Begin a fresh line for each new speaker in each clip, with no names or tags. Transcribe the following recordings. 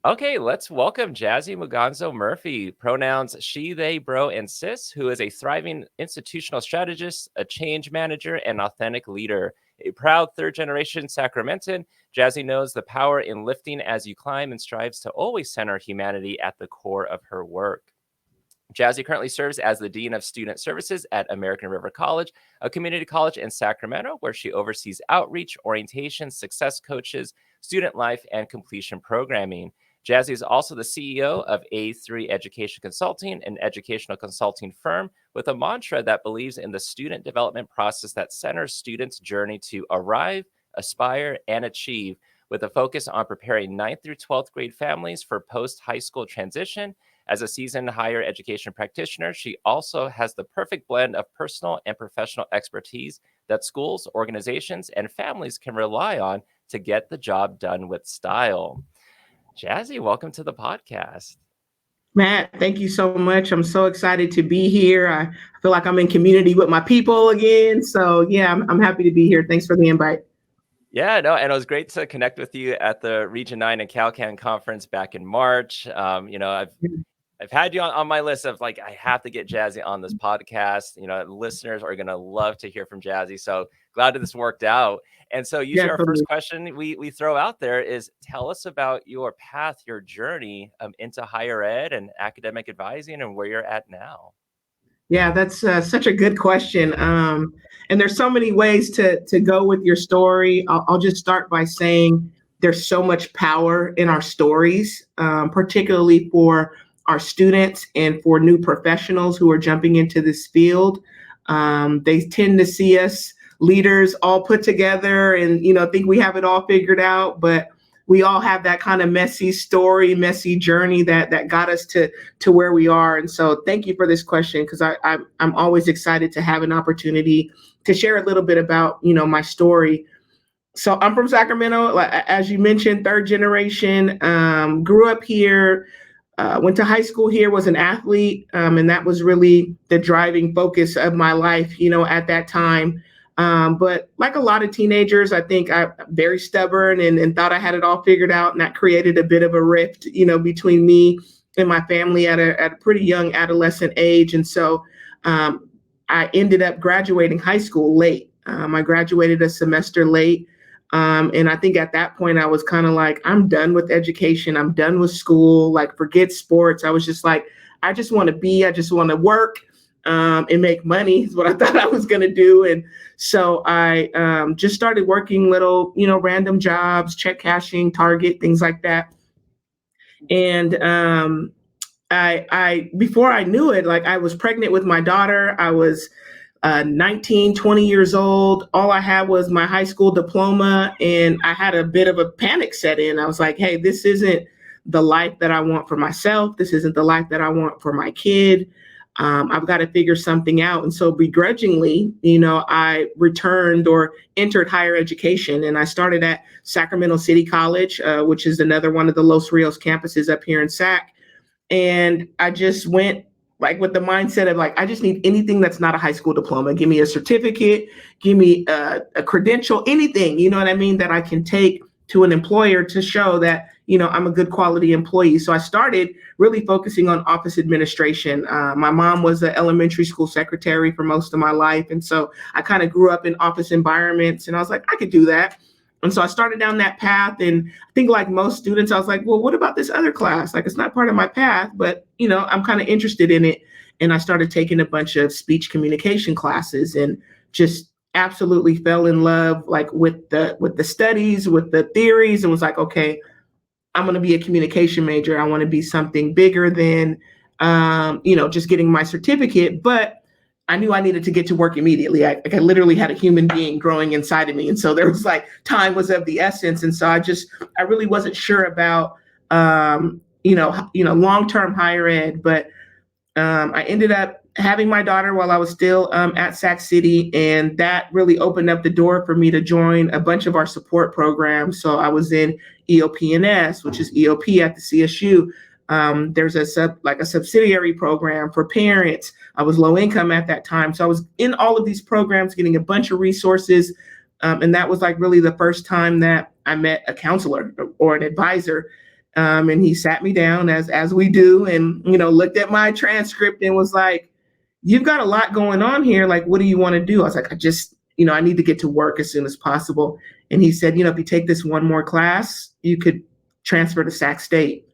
Okay, let's welcome Jazzie Muganzo Murphy, pronouns she, they, bro, and sis, who is a thriving institutional strategist, a change manager, and authentic leader. A proud third-generation Sacramentan, Jazzie knows the power in lifting as you climb and strives to always center humanity at the core of her work. Jazzie currently serves as the Dean of Student Services at American River College, a community college in Sacramento, where she oversees outreach, orientation, success coaches, student life, and completion programming. Jazzie is also the CEO of A3 Education Consulting, an educational consulting firm with a mantra that believes in the student development process that centers students' journey to arrive, aspire, and achieve, with a focus on preparing 9th through 12th grade families for post-high school transition. As a seasoned higher education practitioner, she also has the perfect blend of personal and professional expertise that schools, organizations, and families can rely on to get the job done with style. Jazzie, welcome to the podcast.
Matt, thank you so much. I'm so excited to be here. I feel like I'm in community with my people again. So, yeah, I'm happy to be here. Thanks for the invite.
Yeah, no, and it was great to connect with you at the Region 9 and CalCan conference back in March. I've had you on my list of like, I have to get Jazzie on this podcast. Listeners are going to love to hear from Jazzie. So glad that this worked out. And so usually our first question we throw out there is, tell us about your path, your journey into higher ed and academic advising and where you're at now.
Yeah, that's such a good question. And there's so many ways to go with your story. I'll just start by saying there's so much power in our stories, particularly for our students and for new professionals who are jumping into this field. They tend to see us leaders all put together and, think we have it all figured out, but we all have that kind of messy story, messy journey that got us to where we are. And so thank you for this question, because I'm always excited to have an opportunity to share a little bit about, my story. So I'm from Sacramento, as you mentioned, third generation, grew up here, went to high school here, was an athlete, and that was really the driving focus of my life, at that time. But like a lot of teenagers, I think I'm very stubborn and thought I had it all figured out. And that created a bit of a rift, between me and my family at a pretty young adolescent age. And so I ended up graduating high school late. I graduated a semester late. And I think at that point I was kind of like, I'm done with education. I'm done with school, like forget sports. I was just like, I just want to work and make money is what I thought I was going to do. And so I just started working little, random jobs, check cashing, Target, things like that. And I before I knew it, like I was pregnant with my daughter. I was 19, 20 years old. All I had was my high school diploma, and I had a bit of a panic set in. I was like, hey, this isn't the life that I want for myself. This isn't the life that I want for my kid. I've got to figure something out. And so begrudgingly, I returned or entered higher education, and I started at Sacramento City College, which is another one of the Los Rios campuses up here in Sac. And I just went like with the mindset of like, I just need anything that's not a high school diploma. Give me a certificate, give me a credential, anything, you know what I mean, that I can take to an employer to show that, I'm a good quality employee. So I started really focusing on office administration. My mom was an elementary school secretary for most of my life. And so I kind of grew up in office environments, and I was like, I could do that. And so I started down that path. And I think like most students, I was like, well, what about this other class? Like, it's not part of my path, but, I'm kind of interested in it. And I started taking a bunch of speech communication classes and just absolutely fell in love, like with the studies, with the theories, and was like, okay, I'm going to be a communication major. I want to be something bigger than, just getting my certificate. But I knew I needed to get to work immediately. I literally had a human being growing inside of me. And so there was like, time was of the essence. And so I really wasn't sure about, long-term higher ed, but I ended up having my daughter while I was still at Sac City. And that really opened up the door for me to join a bunch of our support programs. So I was in EOP&S, which is EOP at the CSU. There's a subsidiary program for parents. I was low income at that time. So I was in all of these programs, getting a bunch of resources. And that was like really the first time that I met a counselor or an advisor. And he sat me down as we do, and looked at my transcript and was like, "You've got a lot going on here. Like, what do you want to do?" I was like, I need to get to work as soon as possible. And he said, if you take this one more class, you could transfer to Sac State.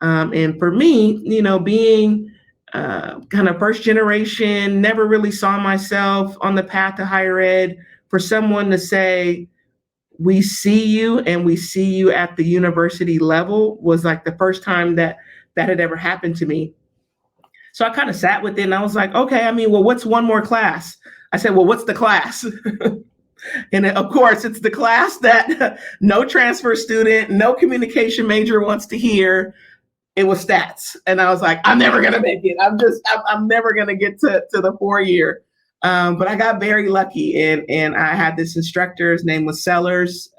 And for me, being kind of first generation, never really saw myself on the path to higher ed, for someone to say, "We see you and we see you at the university level," was like the first time that had ever happened to me. So I kind of sat with it and I was like, okay, well, what's one more class? I said, well, what's the class? And of course, it's the class that no transfer student, no communication major wants to hear. It was stats. And I was like, I'm never going to make it. I'm never going to get to the 4-year. But I got very lucky. And I had this instructor, his name was Sellers,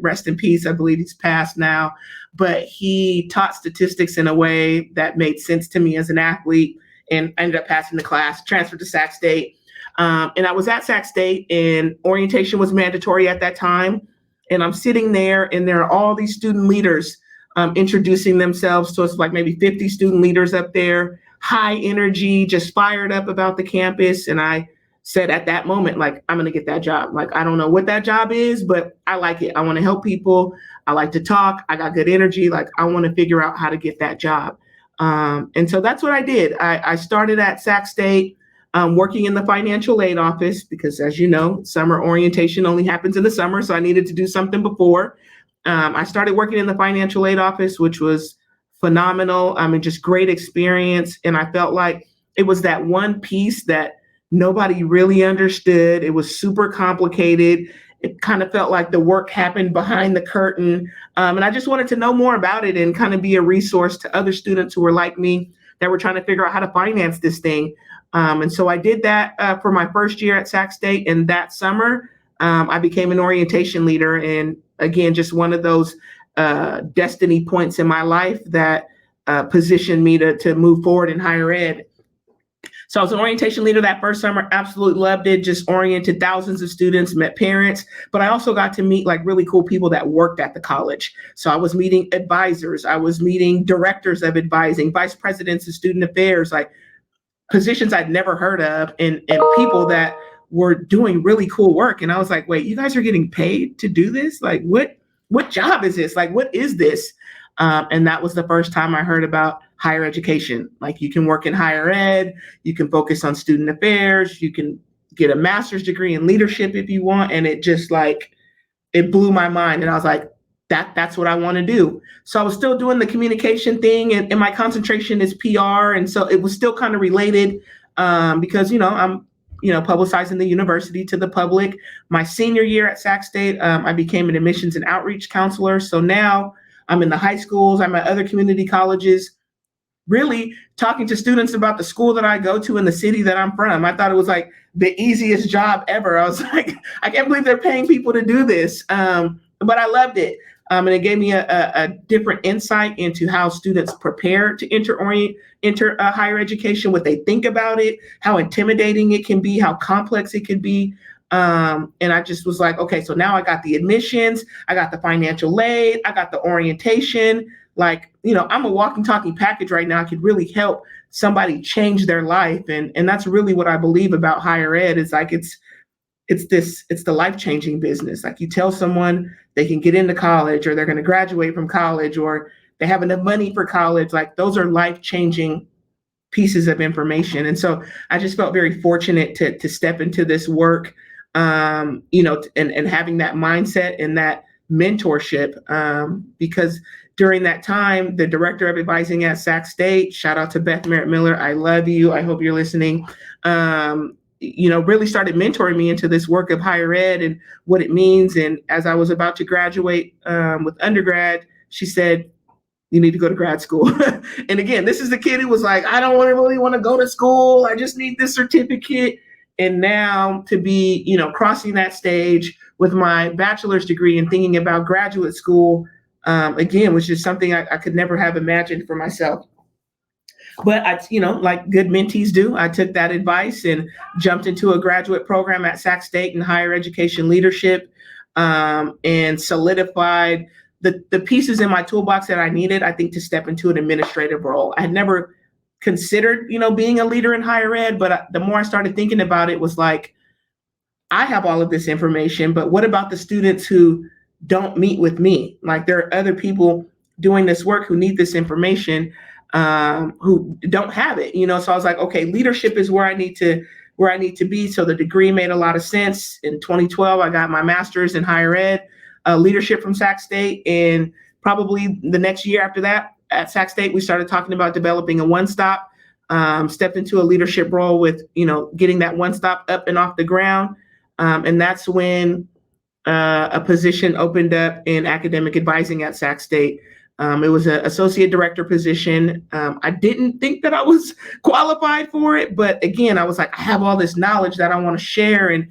rest in peace. I believe he's passed now. But he taught statistics in a way that made sense to me as an athlete. And I ended up passing the class, transferred to Sac State. And I was at Sac State, and orientation was mandatory at that time. And I'm sitting there, and there are all these student leaders introducing themselves to us, like maybe 50 student leaders up there, high energy, just fired up about the campus. And I said at that moment, like, I'm going to get that job. Like, I don't know what that job is, but I like it. I want to help people. I like to talk. I got good energy. Like, I want to figure out how to get that job. And so that's what I did. I started at Sac State, working in the financial aid office, because, as you know, summer orientation only happens in the summer. So I needed to do something before. I started working in the financial aid office, which was phenomenal. Just great experience. And I felt like it was that one piece that nobody really understood. It was super complicated. It kind of felt like the work happened behind the curtain. And I just wanted to know more about it and kind of be a resource to other students who were like me, that were trying to figure out how to finance this thing. And so I did that for my first year at Sac State. And that summer, I became an orientation leader. And again, just one of those destiny points in my life that positioned me to move forward in higher ed. So I was an orientation leader that first summer, absolutely loved it, just oriented thousands of students, met parents, but I also got to meet like really cool people that worked at the college. So I was meeting advisors, I was meeting directors of advising, vice presidents of student affairs, like positions I'd never heard of, and people that were doing really cool work. And I was like, wait, you guys are getting paid to do this? Like, what job is this? Like, what is this? And that was the first time I heard about higher education. Like, you can work in higher ed, you can focus on student affairs, you can get a master's degree in leadership if you want. And it just it blew my mind. And I was like, that's what I want to do. So I was still doing the communication thing, and my concentration is PR. And so it was still kind of related because, I'm publicizing the university to the public. My senior year at Sac State, I became an admissions and outreach counselor. So now I'm in the high schools, I'm at other community colleges, really talking to students about the school that I go to in the city that I'm from. I thought it was like the easiest job ever. I was like, I can't believe they're paying people to do this. But I loved it. And it gave me a different insight into how students prepare to enter higher education, what they think about it, how intimidating it can be, how complex it can be. And I just was like, okay, so now I got the admissions, I got the financial aid, I got the orientation. Like, I'm a walking, talking package right now. I could really help somebody change their life. And that's really what I believe about higher ed. Is like, it's the life-changing business. Like, you tell someone they can get into college, or they're going to graduate from college, or they have enough money for college. Like, those are life-changing pieces of information. And so I just felt very fortunate to step into this work, and having that mindset and that mentorship, because during that time, the director of advising at Sac State, shout out to Beth Merritt Miller, I love you, I hope you're listening, really started mentoring me into this work of higher ed and what it means. And as I was about to graduate with undergrad, she said, you need to go to grad school. And again, this is the kid who was like, I don't really want to go to school. I just need this certificate. And now to be, crossing that stage with my bachelor's degree and thinking about graduate school, again, was just something I could never have imagined for myself. But I, like good mentees do, I took that advice and jumped into a graduate program at Sac State in higher education leadership, and solidified the pieces in my toolbox that I needed, I think, to step into an administrative role. I had never considered, being a leader in higher ed, but the more I started thinking about it, was like, I have all of this information, but what about the students who don't meet with me? Like, there are other people doing this work who need this information, who don't have it. So I was like, okay, leadership is where I need to be. So the degree made a lot of sense. In 2012, I got my master's in higher ed, leadership from Sac State, and probably the next year after that, at Sac State, we started talking about developing a one-stop. Stepped into a leadership role with getting that one-stop up and off the ground. And that's when a position opened up in academic advising at Sac State. It was an associate director position. I didn't think that I was qualified for it, but again, I was like, I have all this knowledge that I want to share and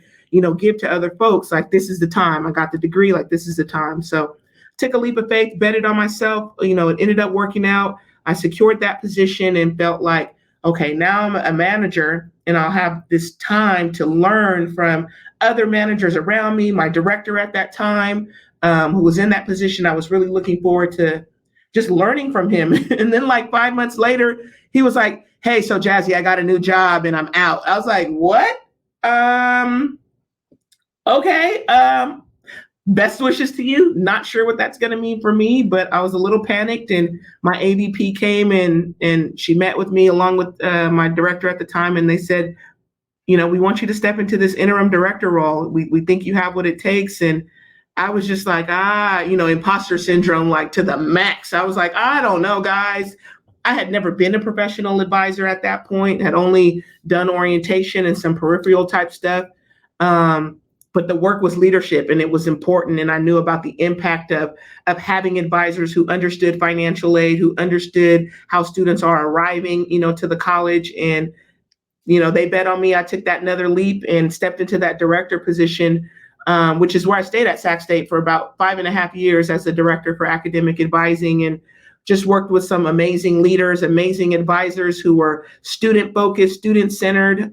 give to other folks. Like, this is the time. I got the degree. Like, this is the time. So took a leap of faith, betted on myself. It ended up working out. I secured that position and felt like, okay, now I'm a manager and I'll have this time to learn from other managers around me. My director at that time, who was in that position, I was really looking forward to just learning from him. And then like 5 months later, he was like, hey, so Jazzie, I got a new job and I'm out. I was like, what? Okay. Best wishes to you. Not sure what that's going to mean for me, but I was a little panicked, and my AVP came in and she met with me along with my director at the time. And they said, we want you to step into this interim director role. We think you have what it takes. And I was just like, imposter syndrome, like to the max. I was like, I don't know, guys. I had never been a professional advisor at that point, had only done orientation and some peripheral type stuff. But the work was leadership, and it was important. And I knew about the impact of having advisors who understood financial aid, who understood how students are arriving, to the college. And, they bet on me. I took that another leap and stepped into that director position, which is where I stayed at Sac State for about 5.5 years as the director for academic advising, and just worked with some amazing leaders, amazing advisors who were student focused, student centered,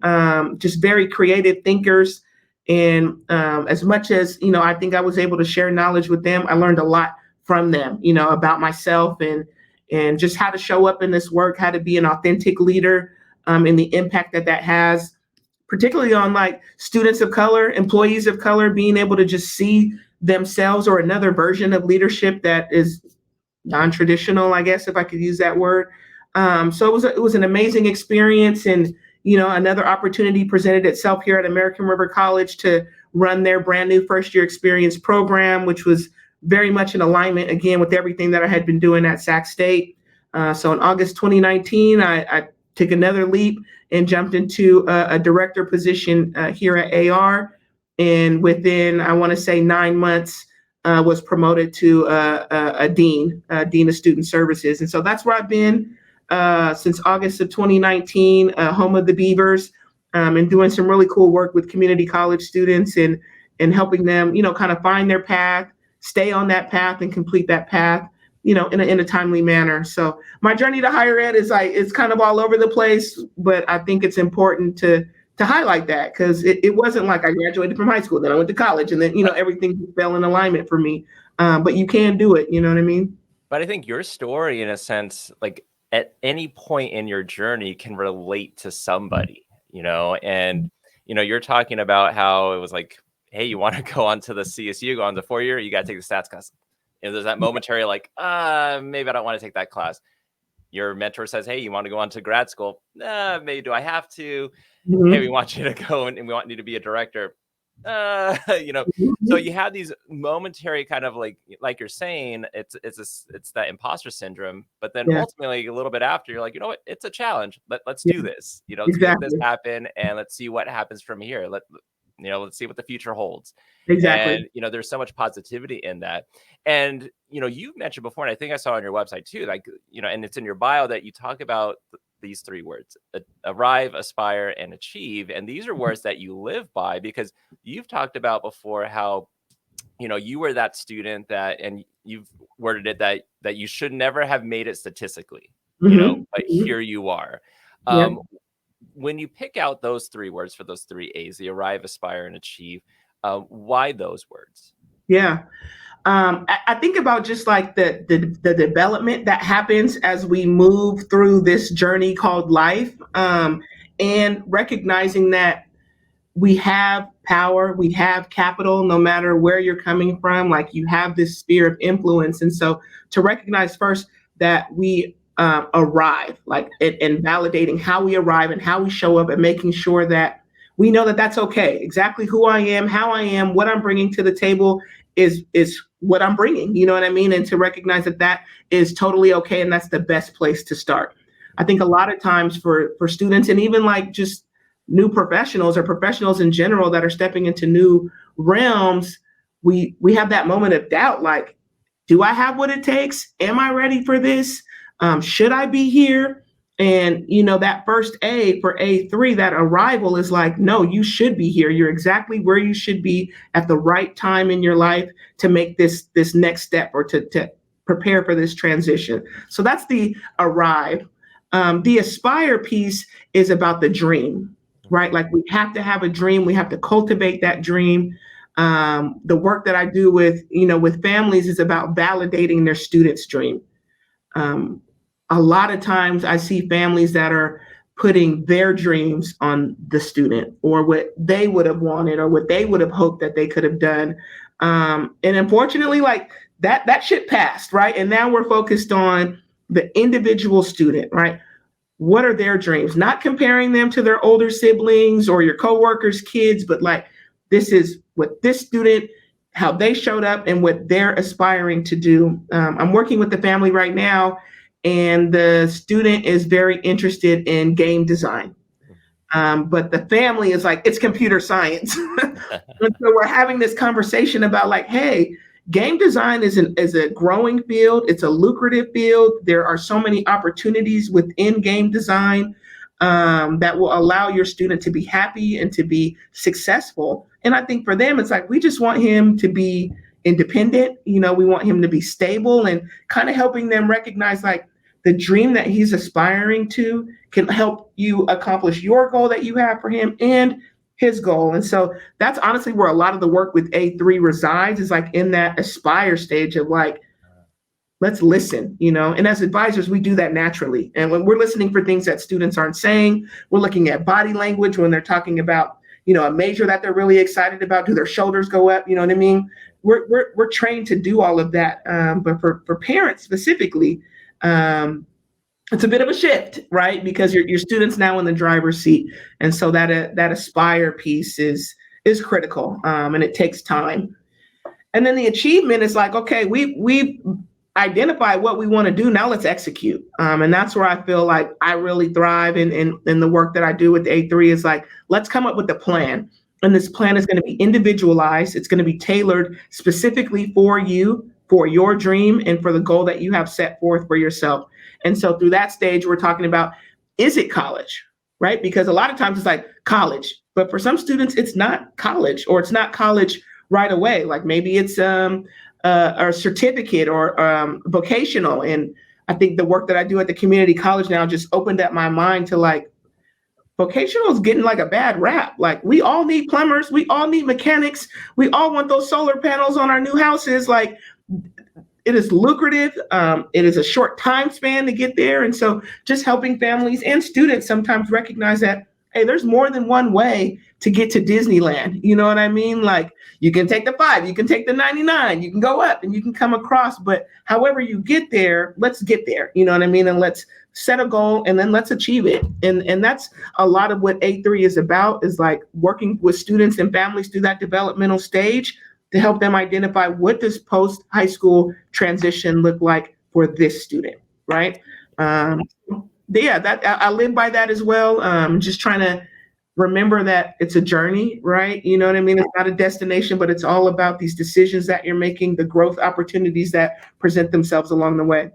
just very creative thinkers. And as much as, I think I was able to share knowledge with them, I learned a lot from them, about myself and just how to show up in this work, how to be an authentic leader, and the impact that has, particularly on like students of color, employees of color, being able to just see themselves or another version of leadership that is non-traditional, I guess, if I could use that word. So it was an amazing experience. And another opportunity presented itself here at American River College to run their brand new first year experience program, which was very much in alignment, again, with everything that I had been doing at Sac State. So in August 2019, I took another leap and jumped into a director position here at AR. And within, I want to say 9 months, was promoted to a dean of student services. And so that's where I've been since August of 2019, home of the Beavers, and doing some really cool work with community college students and helping them, kind of find their path, stay on that path and complete that path, in a timely manner. So my journey to higher ed is like, it's kind of all over the place, but I think it's important to highlight that, because it wasn't like I graduated from high school, then I went to college, and then, everything fell in alignment for me. But you can do it, you know what I mean?
But I think your story, in a sense, like at any point in your journey can relate to somebody, and, you're talking about how it was like, hey, you want to go on to the CSU, go on to 4-year, you got to take the stats class. There's that momentary like, maybe I don't want to take that class. Your mentor says, hey, you want to go on to grad school? Maybe do I have to?
Mm-hmm.
Hey, we want you to go and we want you to be a director. So you have these momentary kind of like you're saying, it's that imposter syndrome. But then ultimately, a little bit after, you're like, you know what? It's a challenge. Let's do this. Let's make this happen, and let's see what happens from here. Let's see what the future holds.
Exactly.
And there's so much positivity in that. And you mentioned before, and I think I saw on your website too, like and it's in your bio that you talk about these 3 words: arrive, aspire, and achieve. And these are words that you live by, because you've talked about before how you were that student that, and you've worded it that you should never have made it statistically, but here you are. When you pick out those 3 words for those 3 A's, the arrive, aspire, and achieve, why those words?
Yeah. I think about just like the development that happens as we move through this journey called life, and recognizing that we have power, we have capital, no matter where you're coming from, like you have this sphere of influence. And so to recognize first that we arrive, like and validating how we arrive and how we show up and making sure that we know that that's okay. Exactly who I am, how I am, what I'm bringing to the table is what I'm bringing. You know what I mean? And to recognize that that is totally okay. And that's the best place to start. I think a lot of times for students and even like just new professionals or professionals in general that are stepping into new realms, we have that moment of doubt, like, do I have what it takes? Am I ready for this? Should I be here? And that first A for A3, that arrival is like, no, you should be here. You're exactly where you should be at the right time in your life to make this next step or to prepare for this transition. So that's the arrive. The aspire piece is about the dream, right? Like we have to have a dream. We have to cultivate that dream. The work that I do with families is about validating their students' dream. A lot of times I see families that are putting their dreams on the student or what they would have wanted or what they would have hoped that they could have done. And unfortunately, like that shit passed, right? And now we're focused on the individual student, right? What are their dreams? Not comparing them to their older siblings or your coworkers' kids, but like, this is what this student, how they showed up and what they're aspiring to do. I'm working with the family right now, and the student is very interested in game design. But the family is like, it's computer science. And so we're having this conversation about like, hey, game design is a growing field. It's a lucrative field. There are so many opportunities within game design that will allow your student to be happy and to be successful. And I think for them, it's like, we just want him to be independent. We want him to be stable and kind of helping them recognize like the dream that he's aspiring to can help you accomplish your goal that you have for him and his goal. And so that's honestly where a lot of the work with A3 resides, is like in that aspire stage of like, let's listen, and as advisors, we do that naturally. And when we're listening for things that students aren't saying, we're looking at body language when they're talking about, a major that they're really excited about. Do their shoulders go up? You know what I mean? We're trained to do all of that. But for parents specifically, it's a bit of a shift, right? Because your student's now in the driver's seat. And so that aspire piece is critical, and it takes time. And then the achievement is like, okay, we've identified what we want to do. Now let's execute. And that's where I feel like I really thrive in the work that I do with A3 is like, let's come up with a plan. And this plan is going to be individualized. It's going to be tailored specifically for you, for your dream, and for the goal that you have set forth for yourself. And so through that stage, we're talking about, is it college, right? Because a lot of times it's like college, but for some students, it's not college, or it's not college right away. Like maybe it's a certificate or vocational. And I think the work that I do at the community college now just opened up my mind to like, vocational is getting like a bad rap. Like we all need plumbers, we all need mechanics, we all want those solar panels on our new houses. Like it is lucrative. It is a short time span to get there. And so just helping families and students sometimes recognize that, hey, there's more than one way to get to Disneyland. You know what I mean? Like you can take the 5, you can take the 99, you can go up and you can come across, but however you get there, let's get there. You know what I mean? And let's set a goal and then let's achieve it. And that's a lot of what A3 is about, is like working with students and families through that developmental stage to help them identify, what does post high school transition look like for this student, right? That I live by that as well. Just trying to remember that it's a journey, right? You know what I mean? It's not a destination, but it's all about these decisions that you're making, the growth opportunities that present themselves along the way.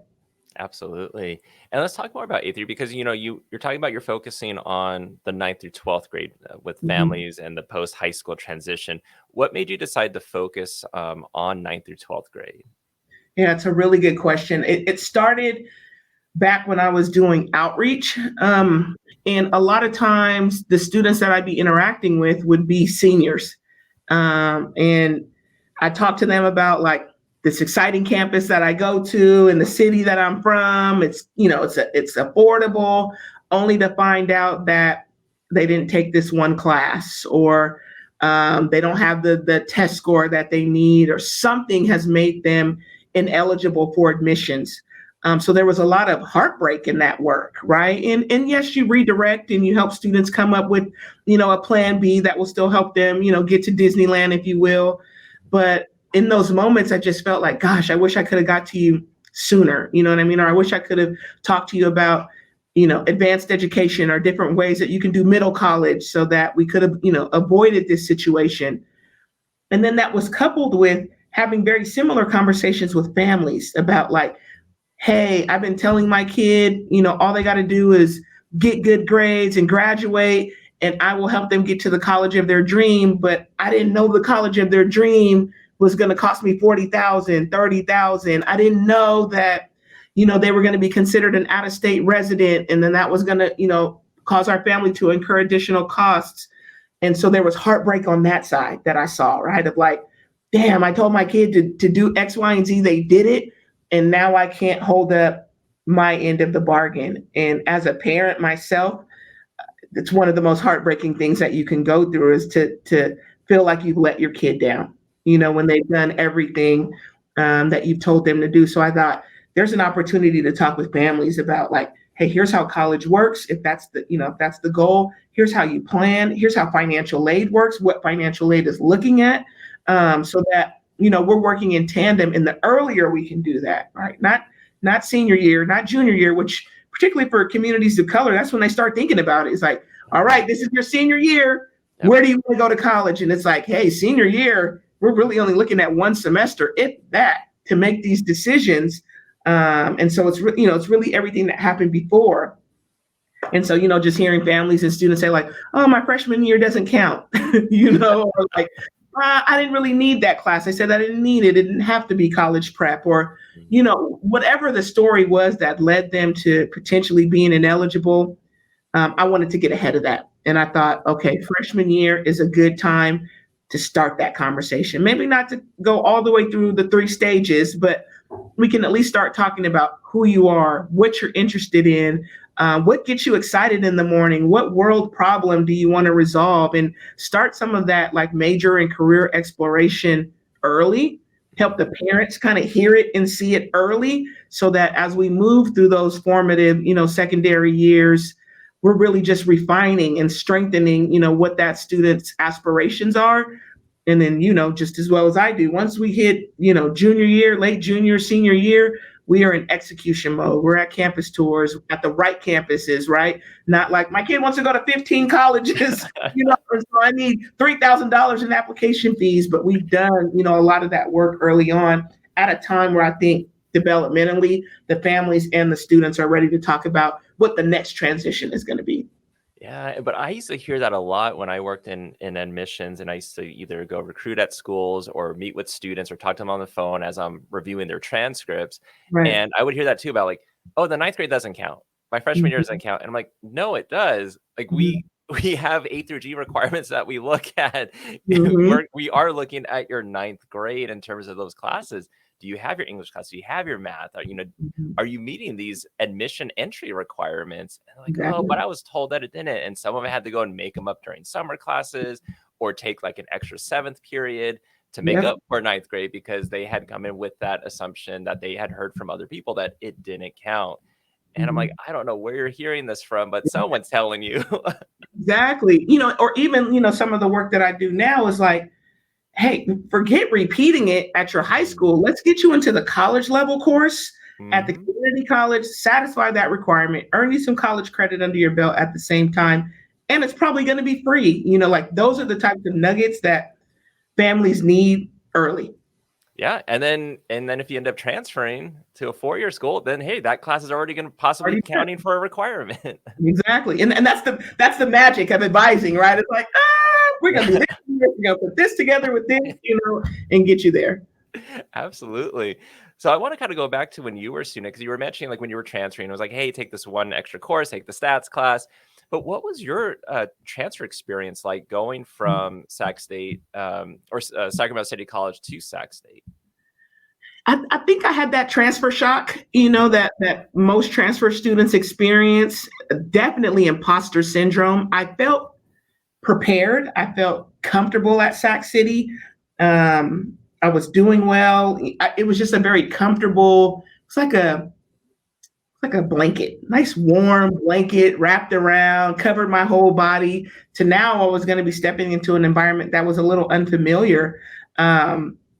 Absolutely. And let's talk more about A3, because you're talking about, you're focusing on the 9th through 12th grade with families and the post high school transition. What made you decide to focus on 9th through 12th grade?
Yeah, it's a really good question. It started back when I was doing outreach. And a lot of times the students that I'd be interacting with would be seniors. And I talked to them about like this exciting campus that I go to in the city that I'm from. It's, it's affordable, only to find out that they didn't take this one class, or they don't have the test score that they need, or something has made them ineligible for admissions. So there was a lot of heartbreak in that work, right? And yes, you redirect and you help students come up with, a plan B that will still help them, get to Disneyland, if you will. But in those moments, I just felt like, gosh, I wish I could have got to you sooner. You know what I mean? Or I wish I could have talked to you about, advanced education or different ways that you can do middle college so that we could have, avoided this situation. And then that was coupled with having very similar conversations with families about, like, hey, I've been telling my kid, all they got to do is get good grades and graduate, and I will help them get to the college of their dream. But I didn't know the college of their dream was going to cost me $40,000, $30,000. I didn't know that, they were going to be considered an out-of-state resident, and then that was going to, cause our family to incur additional costs. And so there was heartbreak on that side that I saw, right? Of like, damn, I told my kid to do X, Y, and Z. They did it. And now I can't hold up my end of the bargain. And as a parent myself, it's one of the most heartbreaking things that you can go through, is to feel like you've let your kid down, when they've done everything that you've told them to do. So I thought there's an opportunity to talk with families about, like, hey, here's how college works. If that's the goal, here's how you plan. Here's how financial aid works, what financial aid is looking at, so that, we're working in tandem. And the earlier we can do that, right? Not senior year, not junior year, which particularly for communities of color, that's when they start thinking about it. It's like, all right, this is your senior year. Yep. Where do you want to go to college? And it's like, hey, senior year, we're really only looking at one semester, if that, to make these decisions. And so it's really everything that happened before. And so, just hearing families and students say, like, oh, my freshman year doesn't count, or like, I didn't really need that class. I said I didn't need it. It didn't have to be college prep, or, whatever the story was that led them to potentially being ineligible. I wanted to get ahead of that. And I thought, okay, freshman year is a good time to start that conversation. Maybe not to go all the way through the 3 stages, but we can at least start talking about who you are, what you're interested in, what gets you excited in the morning, what world problem do you want to resolve, and start some of that, like, major and career exploration early. Help the parents kind of hear it and see it early, so that as we move through those formative, secondary years, we're really just refining and strengthening, what that student's aspirations are. And then, just as well as I do, once we hit, junior year, late junior, senior year, we are in execution mode. We're at campus tours at the right campuses, right? Not like, my kid wants to go to 15 colleges, and so I need $3,000 in application fees. But we've done, a lot of that work early on, at a time where I think developmentally, the families and the students are ready to talk about what the next transition is going to be.
Yeah, but I used to hear that a lot when I worked in admissions, and I used to either go recruit at schools or meet with students or talk to them on the phone as I'm reviewing their transcripts.
Right.
And I would hear that too, about like, oh, the 9th grade doesn't count. My freshman year doesn't count. And I'm like, no, it does. Like, we have A through G requirements that we look at. We are looking at your 9th grade in terms of those classes. Do you have your English class? Do you have your math? Are you meeting these admission entry requirements? And like,
Exactly.
oh, but I was told that it didn't. And some of them had to go and make them up during summer classes, or take like an extra 7th period to make up for 9th grade, because they had come in with that assumption that they had heard from other people that it didn't count. And I'm like, I don't know where you're hearing this from, but someone's telling you.
Exactly. Or even, some of the work that I do now is like, hey, forget repeating it at your high school. Let's get you into the college level course at the community college, satisfy that requirement, earn you some college credit under your belt at the same time. And it's probably going to be free. Like, those are the types of nuggets that families need early.
Yeah. And then if you end up transferring to a 4-year school, then hey, that class is already going to possibly be counting for a requirement.
Exactly. And that's the magic of advising, right? It's like, we're going to do this, we're going to put this together with this, and get you there.
Absolutely. So I want to kind of go back to when you were a student, because you were mentioning, like, when you were transferring, it was like, hey, take this one extra course, take the stats class. But what was your transfer experience like, going from Sac State or Sacramento City College to Sac State?
I think I had that transfer shock, that most transfer students experience, definitely imposter syndrome. I felt prepared. I felt comfortable at Sac City. I was doing well. It was just a very comfortable, it's like a blanket, nice warm blanket wrapped around, covered my whole body. To now, I was going to be stepping into an environment that was a little unfamiliar.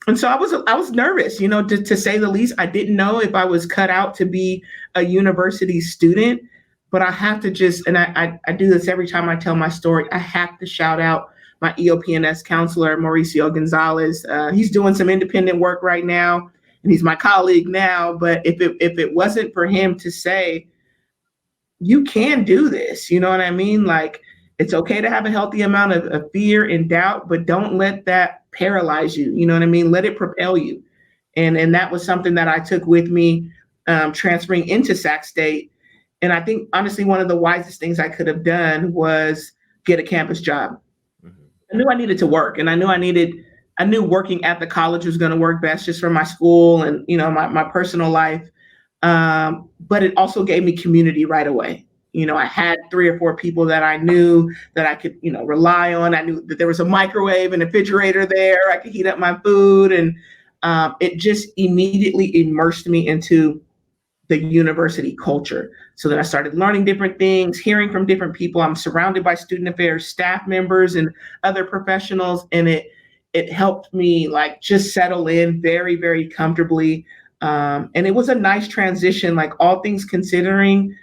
And so I was nervous, to say the least. I didn't know if I was cut out to be a university student, but I have to I do this every time I tell my story. I have to shout out my EOP&S counselor, Mauricio Gonzalez. He's doing some independent work right now, and he's my colleague now. But if it wasn't for him to say, you can do this, you know what I mean? Like, it's okay to have a healthy amount of fear and doubt, but don't let that paralyze you. You know what I mean? Let it propel you. And that was something that I took with me, transferring into Sac State. And I think, honestly, one of the wisest things I could have done was get a campus job. Mm-hmm. I knew I needed to work, and I knew working at the college was going to work best just for my school and, my personal life. But it also gave me community right away. I had 3 or 4 people that I knew that I could, rely on. I knew that there was a microwave and a refrigerator there. I could heat up my food. And it just immediately immersed me into the university culture. So then I started learning different things, hearing from different people. I'm surrounded by student affairs staff members and other professionals. And it helped me just settle in very, very comfortably. And it was a nice transition, all things considering,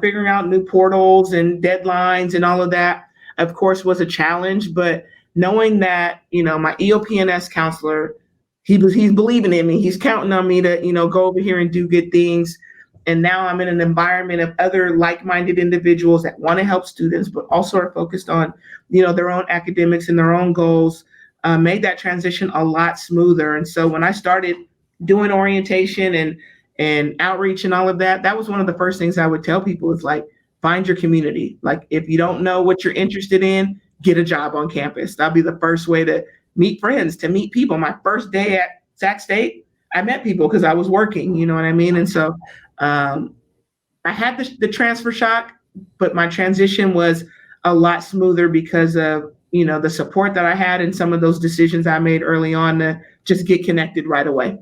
figuring out new portals and deadlines and all of that, of course, was a challenge. But knowing that, my EOP&S counselor, he's believing in me. He's counting on me to, go over here and do good things. And now I'm in an environment of other like-minded individuals that want to help students, but also are focused on, their own academics and their own goals, made that transition a lot smoother. And so when I started doing orientation and outreach and all of that, that was one of the first things I would tell people is find your community. If you don't know what you're interested in, get a job on campus. That'll be the first way to meet friends, to meet people. My first day at Sac State, I met people because I was working, you know what I mean? And so I had the transfer shock, but my transition was a lot smoother because of, the support that I had and some of those decisions I made early on to just get connected right away.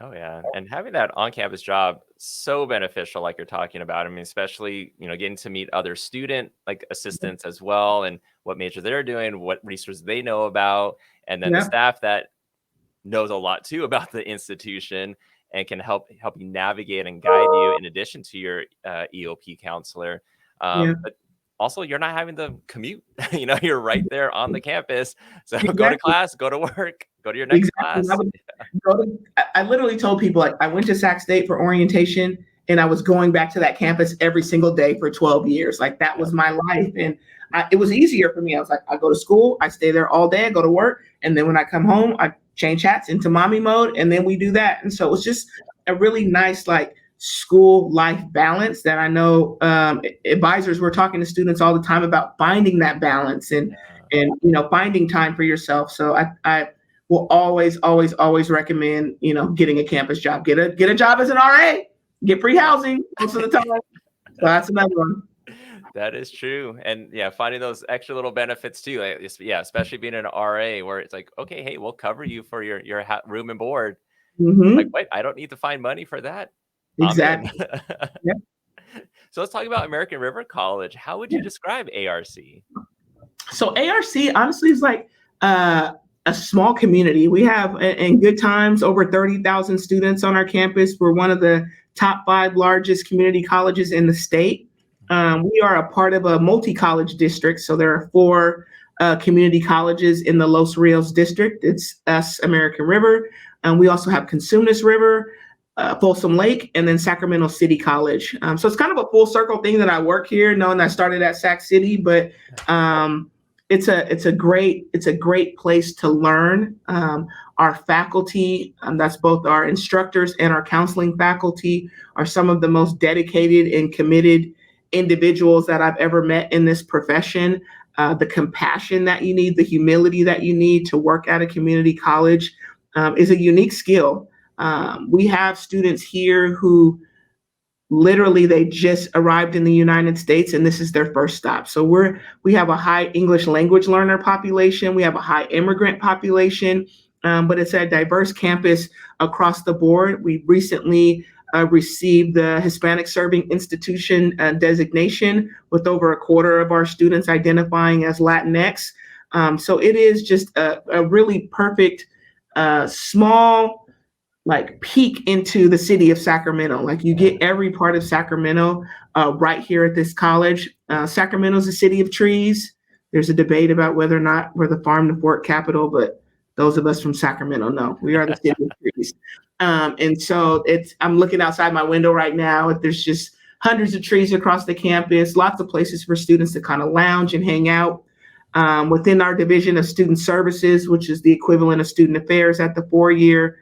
Oh, yeah. And having that on-campus job, so beneficial, like you're talking about. I mean, especially, getting to meet other student assistants as well, and what major they're doing, what resources they know about, and then the staff that knows a lot too about the institution and can help you navigate and guide you in addition to your EOP counselor. But also, you're not having to commute. You're right there on the campus. So go to class, go to work, go to your next class.
I literally told people, I went to Sac State for orientation, and I was going back to that campus every single day for 12 years. That was my life. And it was easier for me. I was I go to school, I stay there all day, I go to work. And then when I come home, I change hats into mommy mode, and then we do that. And so it was just a really nice, school life balance that I know advisors were talking to students all the time about finding that balance and finding time for yourself. So I will always recommend, getting a campus job. Get a job as an RA, get free housing most of the time. So that's another one.
That is true. And finding those extra little benefits too. Especially being an RA where it's okay, hey, we'll cover you for your room and board.
Mm-hmm.
Wait, I don't need to find money for that.
Exactly.
Yep. So let's talk about American River College. How would you describe ARC?
So ARC honestly is a small community. We have, in good times, over 30,000 students on our campus. We're one of the top 5 largest community colleges in the state. We are a part of a multi-college district. So there are 4 community colleges in the Los Rios district. It's us, American River. And we also have Cosumnes River, Folsom Lake, and then Sacramento City College. So it's kind of a full circle thing that I work here, knowing I started at Sac City, but it's a great place to learn. Our faculty, that's both our instructors and our counseling faculty, are some of the most dedicated and committed individuals that I've ever met in this profession. The compassion that you need, the humility that you need to work at a community college is a unique skill. We have students here who literally they just arrived in the United States and this is their first stop. So we have a high English language learner population. We have a high immigrant population, but it's a diverse campus across the board. We recently received the Hispanic Serving Institution designation with over a quarter of our students identifying as Latinx. So it is just a really perfect small like peek into the city of Sacramento. Like you get every part of Sacramento right here at this college. Sacramento is a city of trees. There's a debate about whether or not we're the farm to fork capital, but those of us from Sacramento know we are the city of trees. And so I'm looking outside my window right now. There's just hundreds of trees across the campus, lots of places for students to kind of lounge and hang out. Within our division of student services, which is the equivalent of student affairs at the 4-year,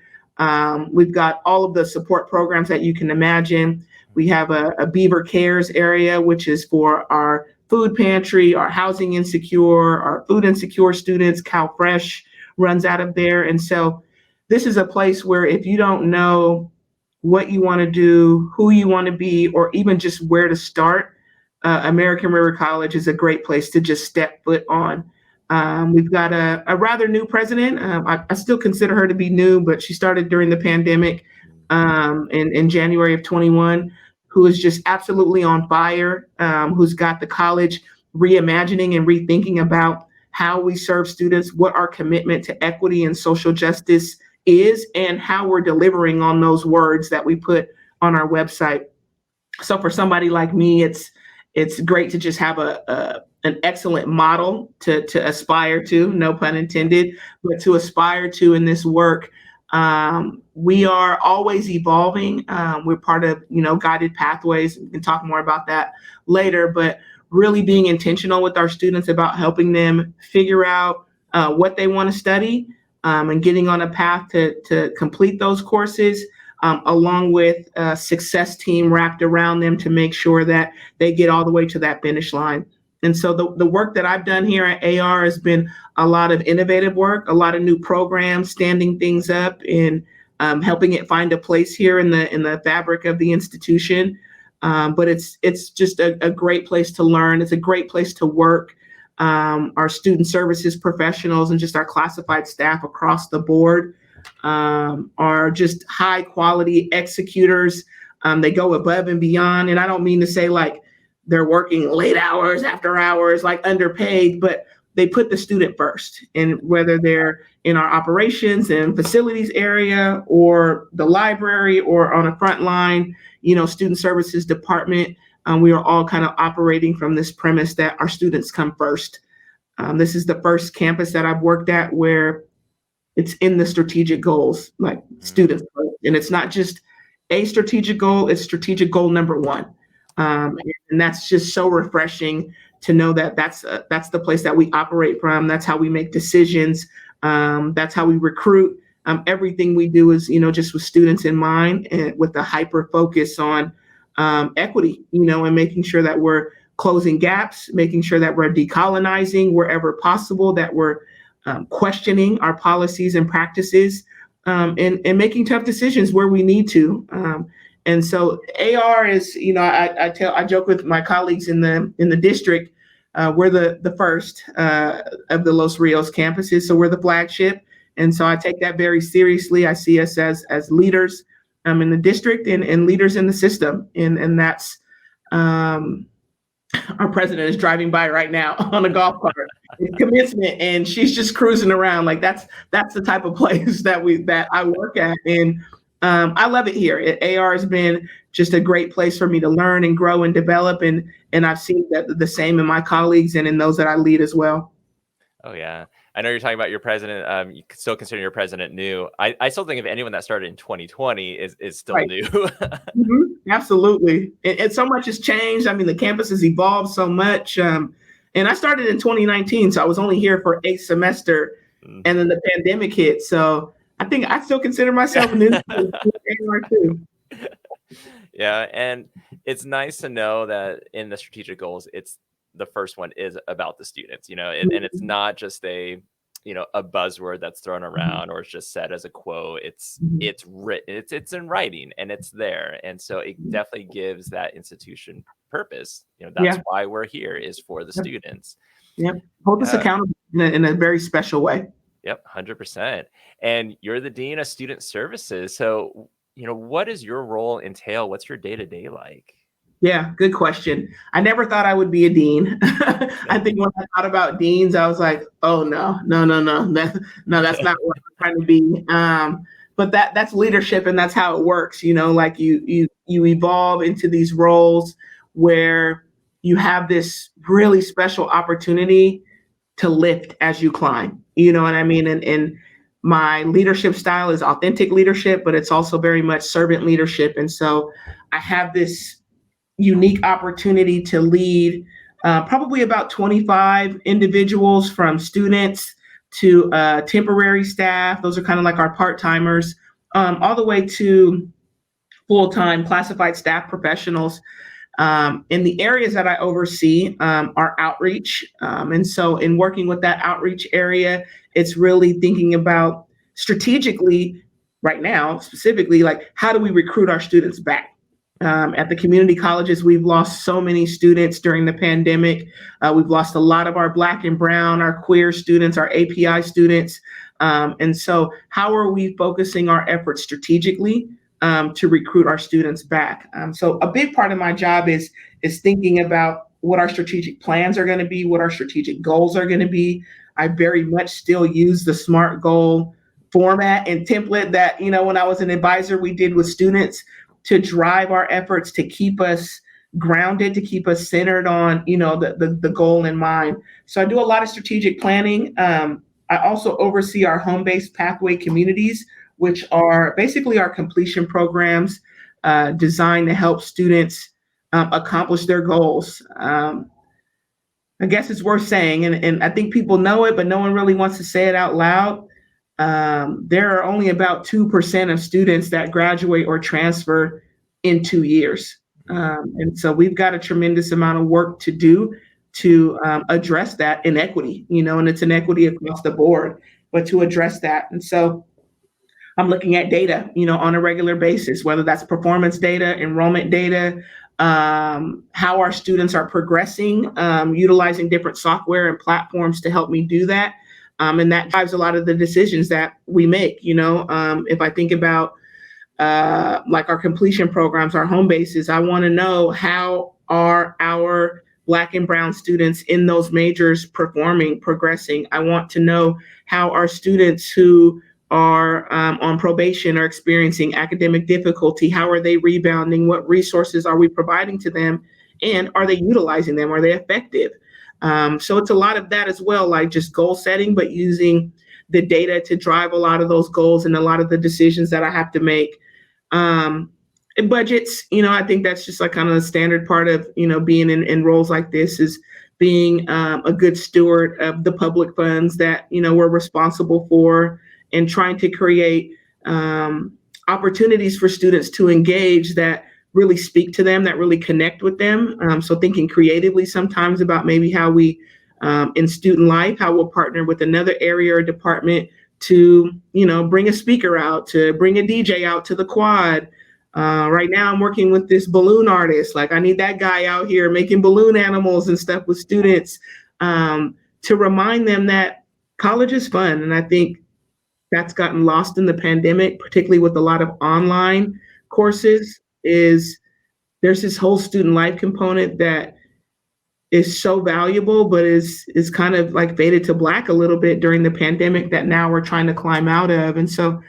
we've got all of the support programs that you can imagine. We have a Beaver Cares area, which is for our food pantry, our housing insecure, our food insecure students. Cal Fresh runs out of there. And so this is a place where if you don't know what you want to do, who you want to be, or even just where to start, American River College is a great place to just step foot on. We've got a rather new president. I still consider her to be new, but she started during the pandemic in January of 21, who is just absolutely on fire, who's got the college reimagining and rethinking about how we serve students, what our commitment to equity and social justice is, and how we're delivering on those words that we put on our website. So for somebody like me, it's great to just have an excellent model to aspire to, no pun intended, but to aspire to in this work. We are always evolving. We're part of, Guided Pathways. We can talk more about that later, but really being intentional with our students about helping them figure out what they want to study and getting on a path to complete those courses. Along with a success team wrapped around them to make sure that they get all the way to that finish line. And so the work that I've done here at AR has been a lot of innovative work, a lot of new programs, standing things up and helping it find a place here in the fabric of the institution. But it's just a great place to learn. It's a great place to work. Our student services professionals and just our classified staff across the board are just high quality executors. They go above and beyond. And I don't mean to say like they're working late hours, after hours, like underpaid, but they put the student first. And whether they're in our operations and facilities area or the library or on a front line, student services department, we are all kind of operating from this premise that our students come first. This is the first campus that I've worked at where it's in the strategic goals, like students. And it's not just a strategic goal, it's strategic goal number one. And that's just so refreshing to know that that's the place that we operate from. That's how we make decisions. That's how we recruit. Everything we do is, just with students in mind and with a hyper focus on equity, and making sure that we're closing gaps, making sure that we're decolonizing wherever possible, that we're questioning our policies and practices, and making tough decisions where we need to. And so AR is, I joke with my colleagues in the district, we're the first of the Los Rios campuses, so we're the flagship. And so I take that very seriously. I see us as leaders in the district and leaders in the system, and that's our president is driving by right now on a golf cart. It's commencement, and she's just cruising around. Like that's the type of place that I work at, and I love it here. AR has been just a great place for me to learn and grow and develop, and I've seen that the same in my colleagues and in those that I lead as well.
Oh yeah, I know you're talking about your president. You still consider your president new. I still think of anyone that started in 2020 is still
Right.
new.
Absolutely. And so much has changed. I mean, the campus has evolved so much. And I started in 2019, so I was only here for a semester, and then the pandemic hit. So I think I still consider myself new too.
Yeah, and it's nice to know that in the strategic goals, it's the first one is about the students, and it's not just a a buzzword that's thrown
Mhm.
around or it's just said as a quote.
Mhm.
It's written, it's in writing, and it's there. And so it definitely gives that institution purpose. That's
Yeah.
why we're here, is for the
Yep.
students.
Yep. Hold us
Yeah.
accountable in a very special way.
Yep, 100%. And you're the dean of student services. So, what does your role entail? What's your day-to-day like?
Yeah, good question. I never thought I would be a dean. I think when I thought about deans, I was like, oh no, no, no, no, no, that's not what I'm trying to be. But that's leadership, and that's how it works. Like you evolve into these roles where you have this really special opportunity to lift as you climb. You know what I mean? And my leadership style is authentic leadership, but it's also very much servant leadership. And so I have this unique opportunity to lead probably about 25 individuals, from students to temporary staff. Those are kind of like our part-timers, all the way to full-time classified staff professionals. In the areas that I oversee are outreach. And so in working with that outreach area, it's really thinking about strategically right now, specifically, like how do we recruit our students back? At the community colleges, we've lost so many students during the pandemic. We've lost a lot of our Black and Brown, our queer students, our API students. And so how are we focusing our efforts strategically to recruit our students back? So a big part of my job is thinking about what our strategic plans are going to be, what our strategic goals are going to be. I very much still use the SMART goal format and template that, when I was an advisor, we did with students to drive our efforts, to keep us grounded, to keep us centered on, the goal in mind. So I do a lot of strategic planning. I also oversee our home-based pathway communities, which are basically our completion programs designed to help students accomplish their goals. I guess it's worth saying, and I think people know it, but no one really wants to say it out loud. There are only about 2% of students that graduate or transfer in 2 years. And so we've got a tremendous amount of work to do to address that inequity, and it's inequity across the board, but to address that. And so I'm looking at data, on a regular basis, whether that's performance data, enrollment data, how our students are progressing, utilizing different software and platforms to help me do that. And that drives a lot of the decisions that we make. If I think about like our completion programs, our home bases, I want to know, how are our Black and Brown students in those majors performing, progressing? I want to know how our students who are on probation are experiencing academic difficulty. How are they rebounding? What resources are we providing to them? And are they utilizing them? Are they effective? So it's a lot of that as well, like just goal setting, but using the data to drive a lot of those goals and a lot of the decisions that I have to make. And budgets, I think that's just like kind of the standard part of, being in roles like this, is being a good steward of the public funds that, we're responsible for, and trying to create opportunities for students to engage that really speak to them, that really connect with them. So thinking creatively sometimes about maybe how we, in student life, how we'll partner with another area or department to, bring a speaker out, to bring a DJ out to the quad. Right now I'm working with this balloon artist. Like, I need that guy out here making balloon animals and stuff with students, to remind them that college is fun. And I think that's gotten lost in the pandemic, particularly with a lot of online courses, is there's this whole student life component that is so valuable, but is kind of like faded to black a little bit during the pandemic that now we're trying to climb out of. And so,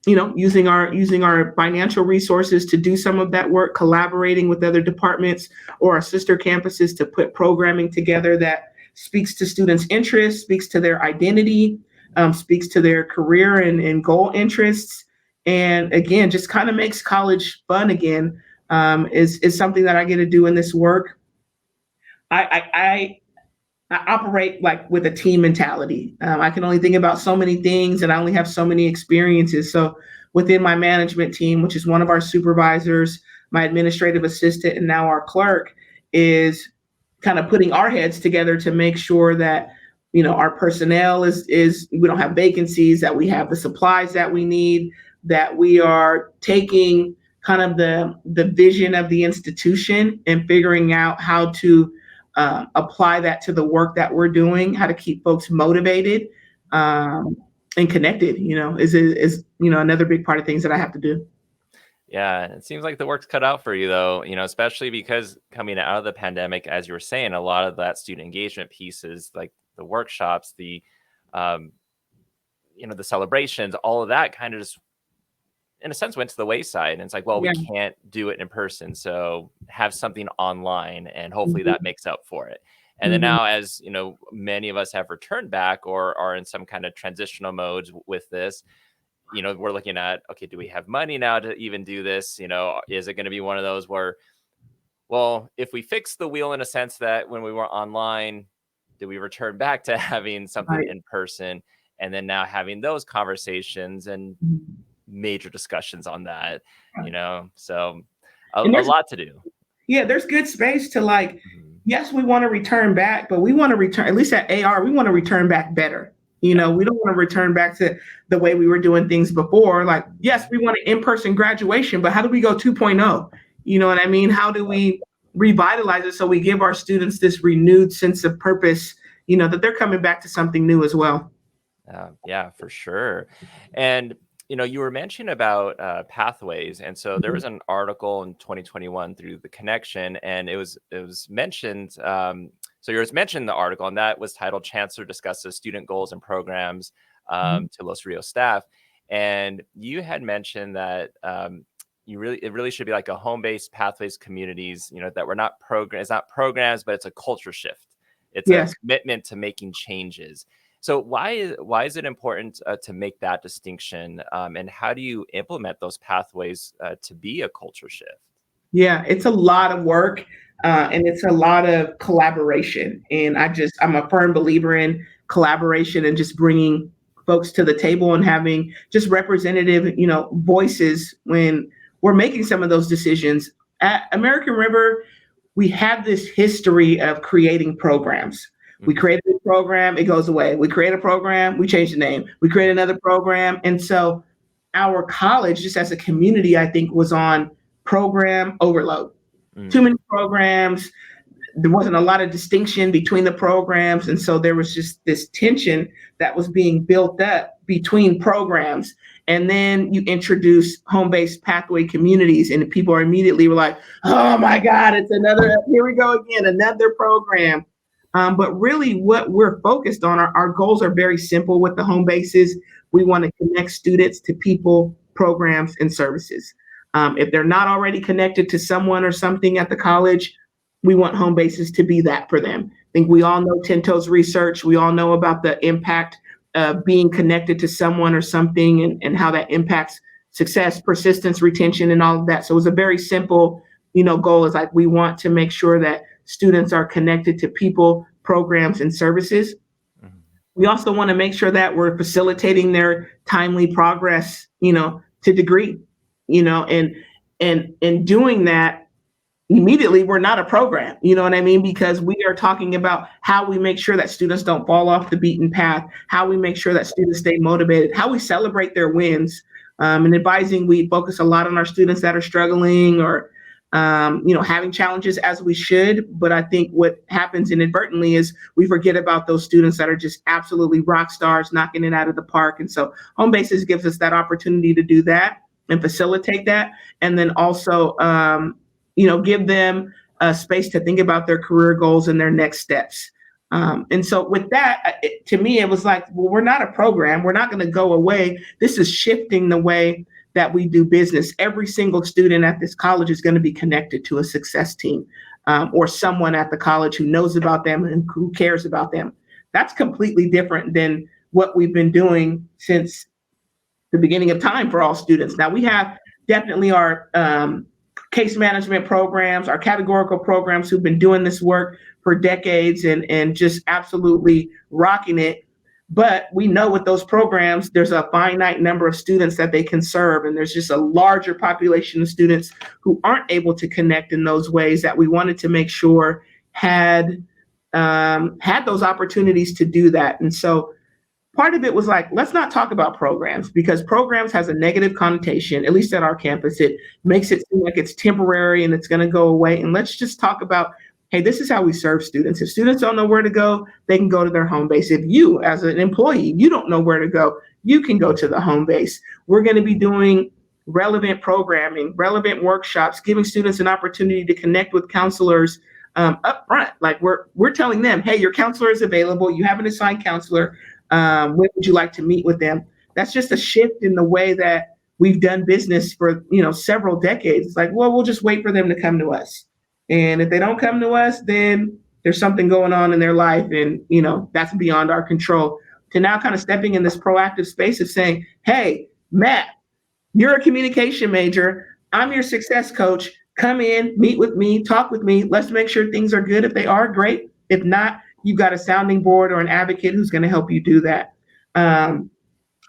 using our financial resources to do some of that work, collaborating with other departments or our sister campuses to put programming together that speaks to students' interests, speaks to their identity, speaks to their career and goal interests, and again, just kind of makes college fun again, is something that I get to do in this work. I operate like with a team mentality. I can only think about so many things, and I only have so many experiences. So within my management team, which is one of our supervisors, my administrative assistant, and now our clerk, is kind of putting our heads together to make sure that, our personnel is we don't have vacancies, that we have the supplies that we need, that we are taking kind of the vision of the institution and figuring out how to apply that to the work that we're doing, how to keep folks motivated and connected, is another big part of things that I have to do.
Yeah, it seems like the work's cut out for you though, especially because coming out of the pandemic, as you were saying, a lot of that student engagement pieces, like the workshops, um, the celebrations, all of that kind of just, in a sense, went to the wayside. And it's like, well, we
Yeah.
can't do it in person, so have something online, and hopefully
Mhm.
that makes up for it. And then
Mhm.
now, as many of us have returned back or are in some kind of transitional modes with this, we're looking at, okay, do we have money now to even do this? Is it going to be one of those where, well, if we fix the wheel in a sense that when we were online, do we return back to having something
Right.
in person, and then now having those conversations and
Mhm.
major discussions on that,
Right.
so
And
a lot to do.
there's good space to, like,
Mhm.
yes, we want to return back, but we want to return, at least at AR, we want to return back better.
Yeah.
We don't want to return back to the way we were doing things before. Like, yes, we want an in-person graduation, but how do we go 2.0? You know what I mean? How do we revitalize it so we give our students this renewed sense of purpose, that they're coming back to something new as well?
Yeah, for sure. And you were mentioning about pathways, and so there
Mhm.
was an article in 2021 through the Connection, and it was mentioned. So yours mentioned the article, and that was titled "Chancellor Discusses Student Goals and Programs
Mhm.
to Los Rios Staff," and you had mentioned that. It really should be like a home-based pathways communities, that we're not program, it's not programs, but it's a culture shift. It's a
Yes.
commitment to making changes. So why is it important to make that distinction, and how do you implement those pathways to be a culture shift?
Yeah, it's a lot of work, and it's a lot of collaboration. And I'm a firm believer in collaboration and just bringing folks to the table and having just representative, voices when we're making some of those decisions. At American River, we have this history of creating programs. We
Mhm.
create a program, it goes away. We create a program, we change the name. We create another program. And so our college, just as a community, I think was on program overload. Too
Mm.
many programs, there wasn't a lot of distinction between the programs. And so there was just this tension that was being built up between programs. And then you introduce home-based pathway communities, and people are immediately were like, oh my God, it's another, here we go again, another program. But really what we're focused on, our goals are very simple with the home bases. We want to connect students to people, programs, and services. If they're not already connected to someone or something at the college, we want home bases to be that for them. I think we all know Tinto's research. We all know about the impact of being connected to someone or something, and how that impacts success, persistence, retention, and all of that. So it's a very simple, goal is like, we want to make sure that students are connected to people, programs, and services.
Mhm.
We also want to make sure that we're facilitating their timely progress, to degree, and in doing that, immediately we're not a program, you know what I mean? Because we are talking about how we make sure that students don't fall off the beaten path, how we make sure that students stay motivated, how we celebrate their wins. And advising, we focus a lot on our students that are struggling or having challenges, as we should. But I think what happens inadvertently is we forget about those students that are just absolutely rock stars, knocking it out of the park. And so home bases gives us that opportunity to do that and facilitate that. And then also, give them a space to think about their career goals and their next steps. And so with that, to me, it was like, well, we're not a program. We're not going to go away. This is shifting the way that we do business. Every single student at this college is going to be connected to a success team, or someone at the college who knows about them and who cares about them. That's completely different than what we've been doing since the beginning of time for all students. Now we have definitely our case management programs, our categorical programs who've been doing this work for decades and just absolutely rocking it. But we know with those programs, there's a finite number of students that they can serve. And there's just a larger population of students who aren't able to connect in those ways that we wanted to make sure had had those opportunities to do that. And so part of it was like, let's not talk about programs, because programs has a negative connotation, at least at our campus. It makes it seem like it's temporary and it's going to go away. And let's just talk about, hey, this is how we serve students. If students don't know where to go, they can go to their home base. If you, as an employee, you don't know where to go, you can go to the home base. We're going to be doing relevant programming, relevant workshops, giving students an opportunity to connect with counselors up front. Like we're telling them, hey, your counselor is available. You have an assigned counselor. When would you like to meet with them? That's just a shift in the way that we've done business for, several decades. It's like, well, we'll just wait for them to come to us. And if they don't come to us, then there's something going on in their life. And, that's beyond our control. To now kind of stepping in this proactive space of saying, hey, Matt, you're a communication major. I'm your success coach. Come in, meet with me, talk with me. Let's make sure things are good. If they are, great. If not, you've got a sounding board or an advocate who's going to help you do that. And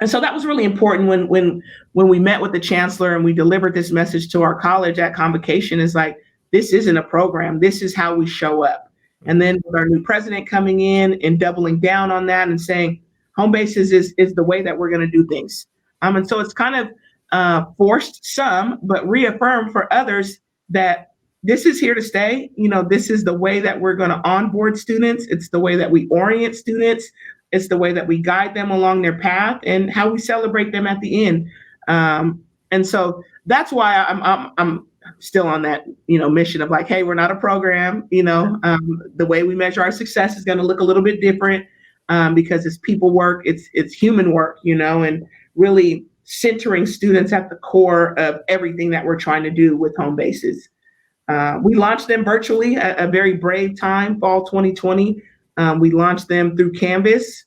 so that was really important when we met with the chancellor and we delivered this message to our college at convocation. Is like, this isn't a program. This is how we show up. And then with our new president coming in and doubling down on that and saying, home bases is the way that we're going to do things. And so it's kind of forced some, but reaffirmed for others that this is here to stay. This is the way that we're going to onboard students. It's the way that we orient students. It's the way that we guide them along their path and how we celebrate them at the end. And so that's why I'm still on that, mission of like, hey, we're not a program. The way we measure our success is going to look a little bit different because it's people work. It's human work, and really centering students at the core of everything that we're trying to do with home bases. We launched them virtually at a very brave time, fall 2020. We launched them through Canvas,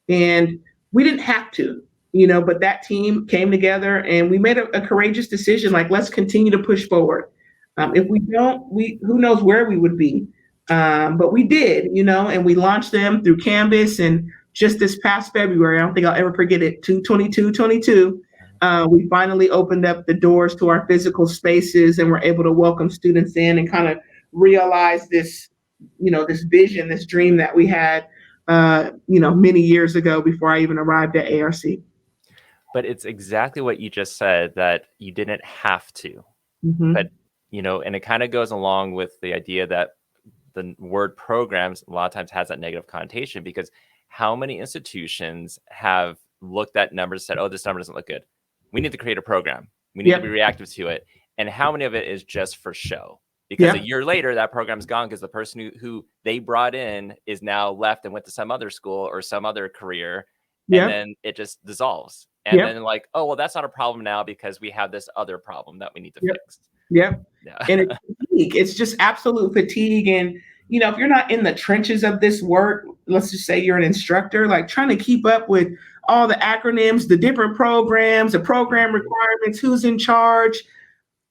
and we didn't have to, but that team came together and we made a courageous decision, like, let's continue to push forward. If we don't, who knows where we would be. But we did, and we launched them through Canvas. And just this past February, I don't think I'll ever forget it, 2/22/22, we finally opened up the doors to our physical spaces and were able to welcome students in and kind of realize this, this vision, this dream that we had, many years ago before I even arrived at ARC.
But it's exactly what you just said, that you didn't have to.
Mm-hmm.
But, and it kind of goes along with the idea that the word programs a lot of times has that negative connotation, because how many institutions have looked at numbers and said, oh, this number doesn't look good. We need to create a program. We need to be reactive to it. And how many of it is just for show? Because a year later, that program's gone because the person who they brought in is now left and went to some other school or some other career. And then it just dissolves. And then like, oh, well, that's not a problem now because we have this other problem that we need to fix.
Yeah. And it's fatigue. It's just absolute fatigue. And, if you're not in the trenches of this work, let's just say you're an instructor, like trying to keep up with all the acronyms, the different programs, the program requirements, who's in charge,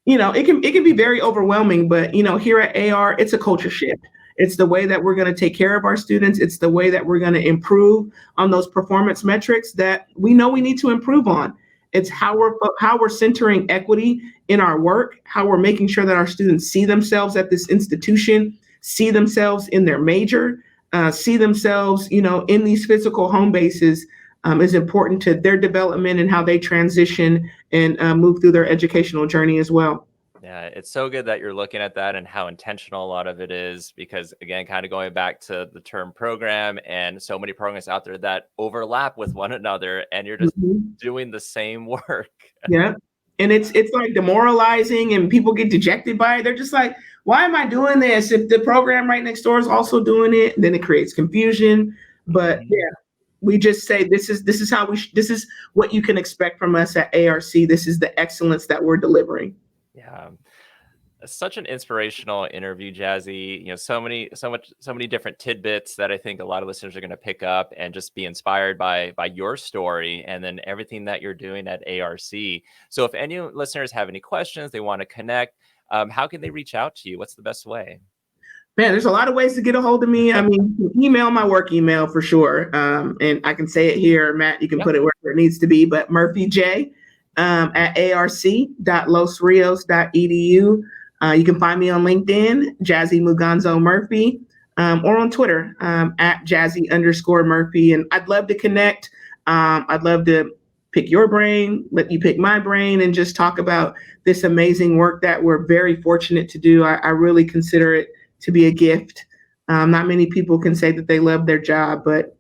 it can be very overwhelming. But, here at AR, it's a culture shift. It's the way that we're going to take care of our students. It's the way that we're going to improve on those performance metrics that we know we need to improve on. It's how we're centering equity in our work, how we're making sure that our students see themselves at this institution, see themselves in their major, see themselves, in these physical home bases is important to their development and how they transition and move through their educational journey as well.
Yeah, it's so good that you're looking at that and how intentional a lot of it is, because again, kind of going back to the term program, and so many programs out there that overlap with one another and you're just doing the same work.
Yeah. And it's like demoralizing and people get dejected by it. They're just like, why am I doing this if the program right next door is also doing it? And then it creates confusion. But we just say this is how this is what you can expect from us at ARC. This is the excellence that we're delivering.
Yeah. Such an inspirational interview, Jazzie. So many different tidbits that I think a lot of listeners are going to pick up and just be inspired by your story and then everything that you're doing at ARC. So if any listeners have any questions, they want to connect, how can they reach out to you? What's the best way?
Man, there's a lot of ways to get a hold of me. I mean, email my work email for sure. And I can say it here, Matt, you can put it wherever it needs to be, but Murphy J at arc.losrios.edu. You can find me on LinkedIn, Jazzie Muganzo Murphy. or on Twitter at Jazzie_Murphy. And I'd love to connect. I'd love to pick your brain, let you pick my brain, and just talk about this amazing work that we're very fortunate to do. I really consider it to be a gift. Not many people can say that they love their job, but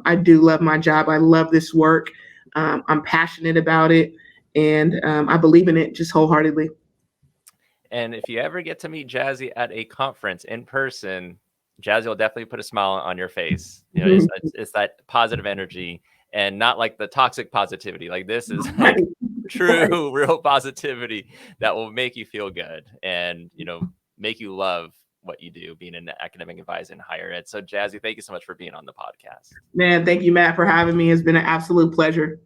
I do love my job. I love this work. I'm passionate about it, and I believe in it just wholeheartedly.
And if you ever get to meet Jazzie at a conference in person, Jazzie will definitely put a smile on your face. You know, it's that positive energy, and not like the toxic positivity. Like, this is like true, real positivity that will make you feel good and, you know, make you love what you do, being an academic advisor in higher ed. So Jazzie, thank you so much for being on the podcast.
Man, thank you, Matt, for having me. It's been an absolute pleasure.